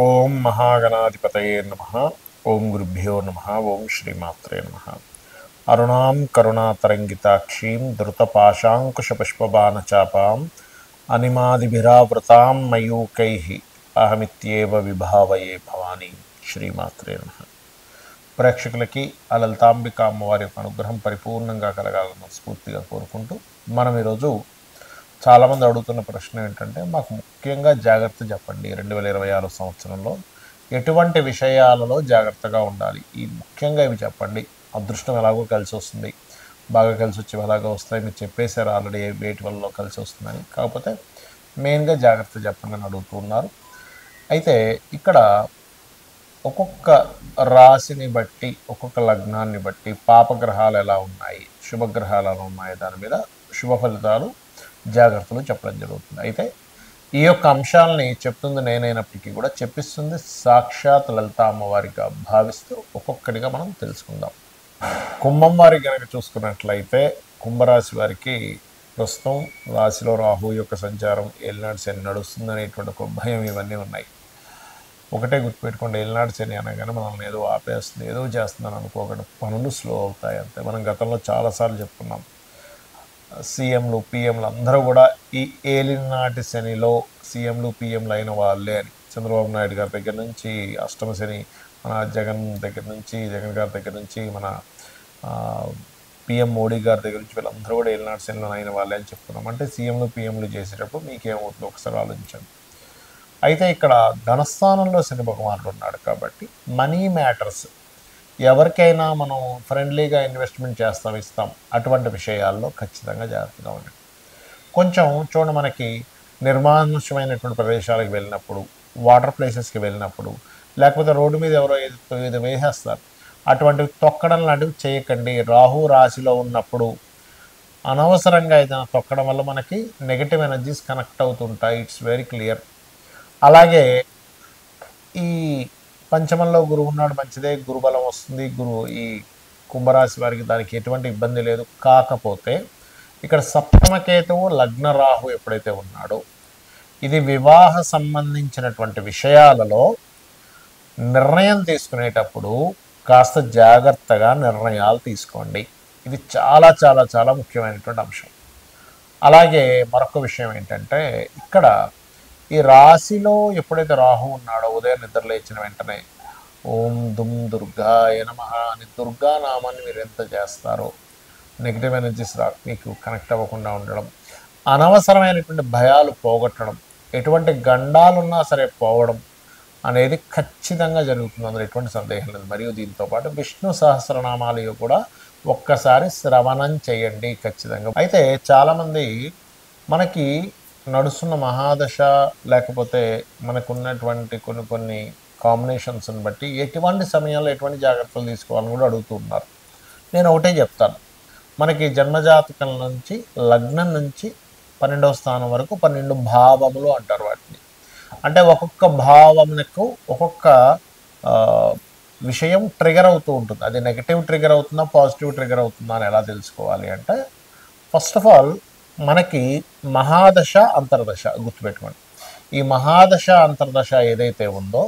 ఓం మహాగణాధిపతయే నమః. ఓం గురుభ్యో నమః. ఓం శ్రీమాత్రే నమః. అరుణాం కరుణాతరంగితాక్షీం ధృతపాశాంకుశపుష్పబాణచాపాం అనిమాదిభిరావృతాం మయూకైః అహమిత్యేవ విభావయే భవానీ. శ్రీమాత్రే నమః. ప్రేక్షకులకి ఆ లలితాంబిక అమ్మవారి యొక్క అనుగ్రహం పరిపూర్ణంగా కలగాలని స్ఫూర్తిగా కోరుకుంటూ మనం ఈరోజు చాలామంది అడుగుతున్న ప్రశ్న ఏంటంటే, మాకు ముఖ్యంగా జాగ్రత్త చెప్పండి, 2026 సంవత్సరంలో ఎటువంటి విషయాలలో జాగ్రత్తగా ఉండాలి, ఈ ముఖ్యంగా ఇవి చెప్పండి. అదృష్టం ఎలాగో కలిసి వస్తుంది, బాగా కలిసి వచ్చేవి ఎలాగో వస్తాయి, మీరు చెప్పేశారు ఆల్రెడీ వేటి వల్ల కలిసి వస్తుందని. కాకపోతే మెయిన్గా జాగ్రత్త చెప్పండి అని అడుగుతున్నారు. అయితే ఇక్కడ ఒక్కొక్క రాశిని బట్టి, ఒక్కొక్క లగ్నాన్ని బట్టి పాపగ్రహాలు ఎలా ఉన్నాయి, శుభగ్రహాలు ఎలా ఉన్నాయి, దాని మీద శుభ ఫలితాలు జాగ్రత్తలు చెప్పడం జరుగుతుంది. అయితే ఈ యొక్క అంశాలని చెప్తుంది నేనైనప్పటికీ కూడా చెప్పిస్తుంది సాక్షాత్ లలిత అమ్మవారిగా భావిస్తూ ఒక్కొక్కటిగా మనం తెలుసుకుందాం. కుంభం వారికి కనుక చూసుకున్నట్లయితే, కుంభరాశి వారికి ప్రస్తుతం రాశిలో రాహు యొక్క సంచారం, ఏలినాటి శని నడుస్తుంది అనేటువంటి ఒక భయం, ఇవన్నీ ఉన్నాయి. ఒకటే గుర్తుపెట్టుకోండి, ఏలినాటి శని అనగానే మనల్ని ఏదో ఆపేస్తుంది, ఏదో చేస్తుందని అనుకోకుండా పనులు స్లో అవుతాయి అంతే. మనం గతంలో చాలాసార్లు చెప్పుకున్నాం, సీఎంలు పిఎంలు అందరూ కూడా ఈ ఏలినాటి శనిలో సీఎంలు పిఎంలు అయిన వాళ్ళే అని. చంద్రబాబు నాయుడు గారి దగ్గర నుంచి, అష్టమ శని మన జగన్ గారి దగ్గర నుంచి, మన పిఎం మోడీ గారి దగ్గర నుంచి, వీళ్ళందరూ కూడా ఏలినాటి శనిలో అయిన వాళ్ళే అని చెప్తున్నాం. అంటే సీఎంలు పిఎంలు చేసేటప్పుడు మీకేమవుతుందో ఒకసారి ఆలోచించండి. అయితే ఇక్కడ ధనస్థానంలో శని భగవానుడు ఉన్నాడు కాబట్టి మనీ మ్యాటర్స్, ఎవరికైనా మనం ఫ్రెండ్లీగా ఇన్వెస్ట్మెంట్ ఇస్తాం, అటువంటి విషయాల్లో ఖచ్చితంగా జాగ్రత్తగా ఉండండి. కొంచెం చూడండి, మనకి నిర్మానుష్యమైనటువంటి ప్రదేశాలకు వెళ్ళినప్పుడు, వాటర్ ప్లేసెస్కి వెళ్ళినప్పుడు, లేకపోతే రోడ్డు మీద ఎవరో ఏదో వేసేస్తారు, అటువంటివి తొక్కడం లాంటివి చేయకండి. రాహు రాశిలో ఉన్నప్పుడు అనవసరంగా ఏదైనా తొక్కడం వల్ల మనకి నెగిటివ్ ఎనర్జీస్ కనెక్ట్ అవుతుంటాయి. It's very clear. అలాగే ఈ పంచమంలో గురువు ఉన్నాడు, మంచిదే, గురుబలం వస్తుంది. ఈ కుంభరాశి వారికి దానికి ఎటువంటి ఇబ్బంది లేదు. కాకపోతే ఇక్కడ సప్తమకేతువు లగ్న రాహు ఎప్పుడైతే ఉన్నాడో, ఇది వివాహ సంబంధించినటువంటి విషయాలలో నిర్ణయం తీసుకునేటప్పుడు కాస్త జాగ్రత్తగా నిర్ణయాలు తీసుకోండి. ఇది చాలా చాలా చాలా ముఖ్యమైనటువంటి అంశం. అలాగే మరొక విషయం ఏంటంటే, ఇక్కడ ఈ రాశిలో ఎప్పుడైతే రాహు ఉన్నాడో, ఉదయం నిద్ర లేచిన వెంటనే ఓం దుమ్ దుర్గాయ నమః అని దుర్గా నామాన్ని మీరు ఎంత చేస్తారో, నెగిటివ్ ఎనర్జీస్ మీకు కనెక్ట్ అవ్వకుండా ఉండడం, అనవసరమైనటువంటి భయాలు పోగొట్టడం, ఎటువంటి గండాలున్నా సరే పోవడం అనేది ఖచ్చితంగా జరుగుతుంది, అందులో ఎటువంటి సందేహం లేదు. మరియు దీంతోపాటు విష్ణు సహస్రనామాలు కూడా ఒక్కసారి శ్రవణం చేయండి ఖచ్చితంగా. అయితే చాలామంది మనకి నడుస్తున్న మహాదశ, లేకపోతే మనకున్నటువంటి కొన్ని కాంబినేషన్స్ని బట్టి ఎటువంటి సమయంలో ఎటువంటి జాగ్రత్తలు తీసుకోవాలని కూడా అడుగుతున్నారు. నేను ఒకటే చెప్తాను, మనకి జన్మజాతకం నుంచి లగ్నం నుంచి 12వ స్థానం వరకు 12 భావములు అంటారు వాటిని. అంటే ఒక్కొక్క భావమునకు ఒక్కొక్క విషయం ట్రిగర్ అవుతూ ఉంటుంది. అది నెగిటివ్ ట్రిగర్ అవుతుందా, పాజిటివ్ ట్రిగర్ అవుతుందా అని ఎలా తెలుసుకోవాలి అంటే, ఫస్ట్ ఆఫ్ ఆల్ మనకి మహాదశ అంతర్దశ గుర్తుపెట్టుకోండి. ఈ మహాదశ అంతర్దశ ఏదైతే ఉందో,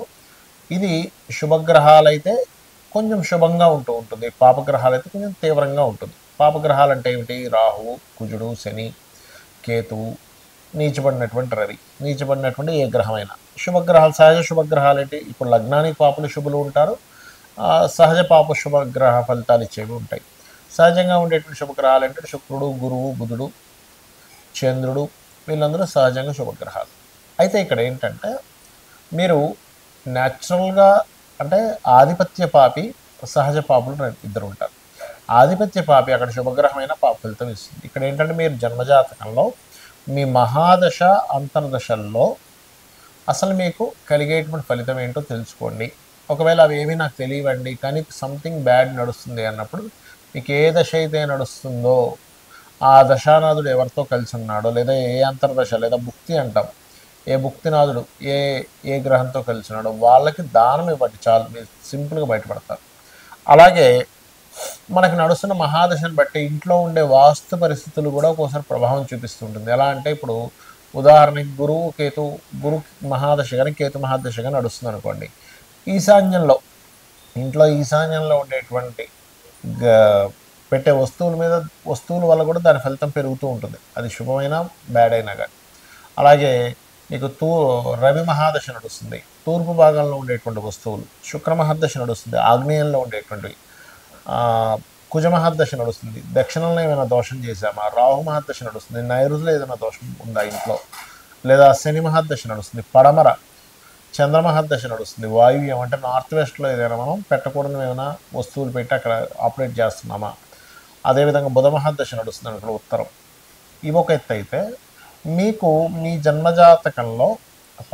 ఇది శుభగ్రహాలైతే కొంచెం శుభంగా ఉంటుంది, పాపగ్రహాలు అయితే కొంచెం తీవ్రంగా ఉంటుంది. పాపగ్రహాలు అంటే ఏమిటి? రాహువు, కుజుడు, శని, కేతువు, నీచబడినటువంటి రవి, నీచబడినటువంటి ఏ గ్రహమైనా. శుభగ్రహాలు, సహజ శుభగ్రహాలు ఏంటి? ఇప్పుడు లగ్నానికి పాపులు శుభులు ఉంటారు, సహజ పాప శుభగ్రహ ఫలితాలు ఇచ్చేవి ఉంటాయి. సహజంగా ఉండేటువంటి శుభగ్రహాలు అంటే శుక్రుడు, గురువు, బుధుడు, చంద్రుడు, వీళ్ళందరూ సహజంగా శుభగ్రహాలు. అయితే ఇక్కడ ఏంటంటే, మీరు న్యాచురల్గా అంటే ఆధిపత్య పాపి, సహజ పాపులు ఇద్దరు ఉంటారు. ఆధిపత్య పాపి అక్కడ శుభగ్రహమైన పాప ఫలితం ఇస్తుంది. ఇక్కడ ఏంటంటే, మీరు జన్మజాతకంలో మీ మహాదశ అంతర్దశల్లో అసలు మీకు కలిగేటువంటి ఫలితం ఏంటో తెలుసుకోండి. ఒకవేళ అవి ఏమీ నాకు తెలియవండి కానీ సంథింగ్ బ్యాడ్ నడుస్తుంది అన్నప్పుడు, మీకు ఏ దశ అయితే నడుస్తుందో ఆ దశానాథుడు ఎవరితో కలిసి ఉన్నాడో, లేదా ఏ అంతర్దశ లేదా భుక్తి అంటాం, ఏ భుక్తినాథుడు ఏ గ్రహంతో కలిసి ఉన్నాడో వాళ్ళకి దానం ఇవ్వండి, చాలు, మీరు సింపుల్గా బయటపడతారు. అలాగే మనకి నడుస్తున్న మహాదశను బట్టి ఇంట్లో ఉండే వాస్తు పరిస్థితులు కూడా ఒక్కోసారి ప్రభావం చూపిస్తుంటుంది. ఎలా అంటే, ఇప్పుడు ఉదాహరణకి గురు మహాదశ కానీ కేతు మహాదశ కానీ నడుస్తుంది అనుకోండి. ఈశాన్యంలో, ఇంట్లో ఈశాన్యంలో ఉండేటువంటి పెట్టే వస్తువుల వల్ల కూడా దాని ఫలితం పెరుగుతూ ఉంటుంది. అది శుభమైనా బ్యాడ్ అయినా కానీ. అలాగే మీకు రవి మహాదశ నడుస్తుంది, తూర్పు భాగంలో ఉండేటువంటి వస్తువులు. శుక్ర మహాదశ నడుస్తుంది, ఆగ్నేయంలో ఉండేటువంటివి. కుజ మహాదశ నడుస్తుంది, దక్షిణంలో ఏమైనా దోషం చేశామా. రాహు మహాదశ నడుస్తుంది, నైరుతిలో ఏదైనా దోషం ఉందా ఇంట్లో. లేదా శని మహాదశ నడుస్తుంది, పడమర. చంద్ర మహాదశ నడుస్తుంది, వాయువ్యం అంటే నార్త్ వెస్ట్లో ఏదైనా మనం పెట్టకూడదు ఏమైనా వస్తువులు పెట్టి అక్కడ ఆపరేట్ చేస్తున్నామా. అదేవిధంగా బుధ మహాదశ నడుస్తుంది అక్కడ ఉత్తరం. ఇవి ఒక ఎత్తు అయితే, మీకు మీ జన్మజాతకంలో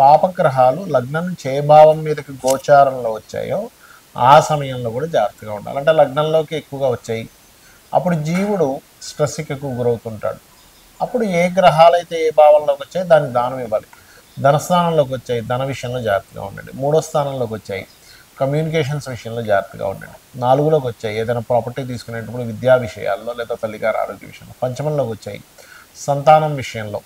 పాపగ్రహాలు లగ్నం ఏ భావం మీదకి గోచారంలో వచ్చాయో ఆ సమయంలో కూడా జాగ్రత్తగా ఉండాలి. అంటే లగ్నంలోకి ఎక్కువగా వచ్చాయి, అప్పుడు జీవుడు స్ట్రెస్కి ఎక్కువ గురవుతుంటాడు. అప్పుడు ఏ గ్రహాలైతే ఏ భావంలోకి వచ్చాయి దానికి దానం ఇవ్వాలి. ధనస్థానంలోకి వచ్చాయి, ధన విషయంలో జాగ్రత్తగా ఉండండి. 3వ స్థానంలోకి వచ్చాయి, కమ్యూనికేషన్స్ విషయంలో జాగ్రత్తగా ఉండండి. 4లోకి వచ్చాయి, ఏదైనా ప్రాపర్టీ తీసుకునేటప్పుడు విద్యా విషయాల్లో లేదా తల్లిగారి ఆరోగ్య విషయంలో. 5మంలోకి వచ్చాయి, సంతానం విషయంలో.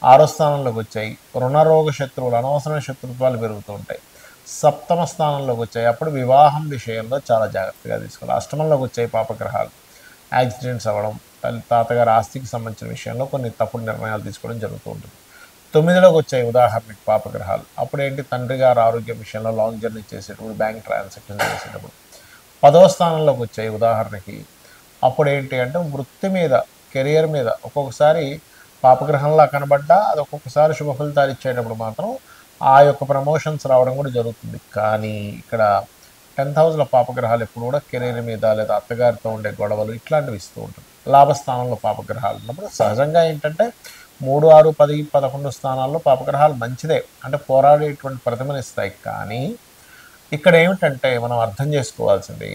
6వ స్థానంలోకి వచ్చాయి, రుణరోగ శత్రువులు, అనవసరమైన శత్రుత్వాలు పెరుగుతూ ఉంటాయి. 7మ స్థానంలోకి వచ్చాయి, అప్పుడు వివాహం విషయంలో చాలా జాగ్రత్తగా తీసుకోవాలి. 8మంలోకి వచ్చాయి పాపగ్రహాలు, యాక్సిడెంట్స్ అవ్వడం, తాతగారి ఆస్తికి సంబంధించిన విషయంలో కొన్ని తప్పుడు నిర్ణయాలు తీసుకోవడం జరుగుతూ ఉంటుంది. 9లోకి వచ్చాయి ఉదాహరణకి పాపగ్రహాలు, అప్పుడు ఏంటి, తండ్రి గారి ఆరోగ్యం విషయంలో లాంగ్ జర్నీ చేసేటప్పుడు, బ్యాంక్ ట్రాన్సాక్షన్ చేసేటప్పుడు. 10వ స్థానంలోకి వచ్చాయి ఉదాహరణకి, అప్పుడు ఏంటి అంటే వృత్తి మీద, కెరియర్ మీద ఒక్కొక్కసారి పాపగ్రహంలా కనబడ్డా అది ఒక్కొక్కసారి శుభ ఫలితాలు ఇచ్చేటప్పుడు మాత్రం ఆ యొక్క ప్రమోషన్స్ రావడం కూడా జరుగుతుంది. కానీ ఇక్కడ 10th హౌస్లో పాపగ్రహాలు ఎప్పుడు కూడా కెరీర్ మీద లేదా అత్తగారితో ఉండే గొడవలు ఇట్లాంటివి ఇస్తూ ఉంటుంది. లాభస్థానంలో పాపగ్రహాలు ఉన్నప్పుడు సహజంగా ఏంటంటే 3, 6, 10, 11 స్థానాల్లో పాపగ్రహాలు మంచిదే, అంటే పోరాడేటువంటి ప్రతిమనిస్తాయి. కానీ ఇక్కడ ఏమిటంటే మనం అర్థం చేసుకోవాల్సింది,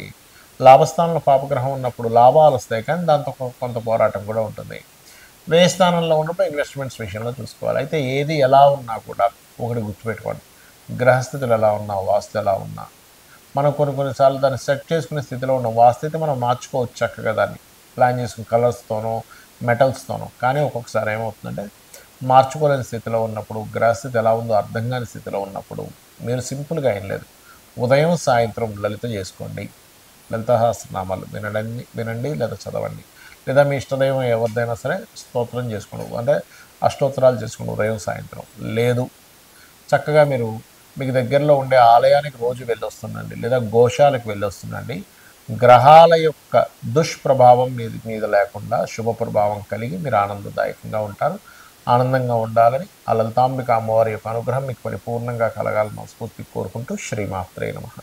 లాభస్థానంలో పాపగ్రహం ఉన్నప్పుడు లాభాలు వస్తాయి, కానీ దాంతో కొంత పోరాటం కూడా ఉంటుంది. వ్యయ స్థానంలో ఉన్నప్పుడు ఇన్వెస్ట్మెంట్స్ విషయంలో చూసుకోవాలి. అయితే ఏది ఎలా ఉన్నా కూడా ఒకటి గుర్తుపెట్టుకోండి, గ్రహస్థితులు ఎలా ఉన్నా, వాస్తు ఎలా ఉన్నా, మనం కొన్నిసార్లు దాన్ని సెట్ చేసుకునే స్థితిలో ఉన్నాం. వాస్తు మనం మార్చుకోవచ్చు చక్కగా, దాన్ని ప్లాన్ చేసుకుని కలర్స్తోనో మెటల్స్తోనో. కానీ ఒక్కొక్కసారి ఏమవుతుందంటే మార్చుకోలేని స్థితిలో ఉన్నప్పుడు, గ్రహస్థితి ఎలా ఉందో అర్థం కాని స్థితిలో ఉన్నప్పుడు మీరు సింపుల్గా ఏం లేదు, ఉదయం సాయంత్రం లలిత చేసుకోండి. లలిత సహస్రనామాలు వినండి లేదా చదవండి. లేదా మీ ఇష్టదైవం ఎవరిదైనా సరే స్తోత్రం చేసుకోండి, అంటే అష్టోత్తరాలు చేసుకోండి ఉదయం సాయంత్రం. లేదు చక్కగా మీరు మీకు దగ్గరలో ఉండే ఆలయానికి రోజు వెళ్ళొస్తుండండి, లేదా గోశాలకు వెళ్ళొస్తుండండి. గ్రహాల యొక్క దుష్ప్రభావం మీద లేకుండా శుభ ప్రభావం కలిగి మీరు ఆనందదాయకంగా ఉంటారు. ఆనందంగా ఉండాలని ఆ లలితాంబిక అమ్మవారి యొక్క అనుగ్రహం మీకు పరిపూర్ణంగా కలగాలని మనస్ఫూర్తిగా కోరుకుంటూ శ్రీమాత్రే నమః.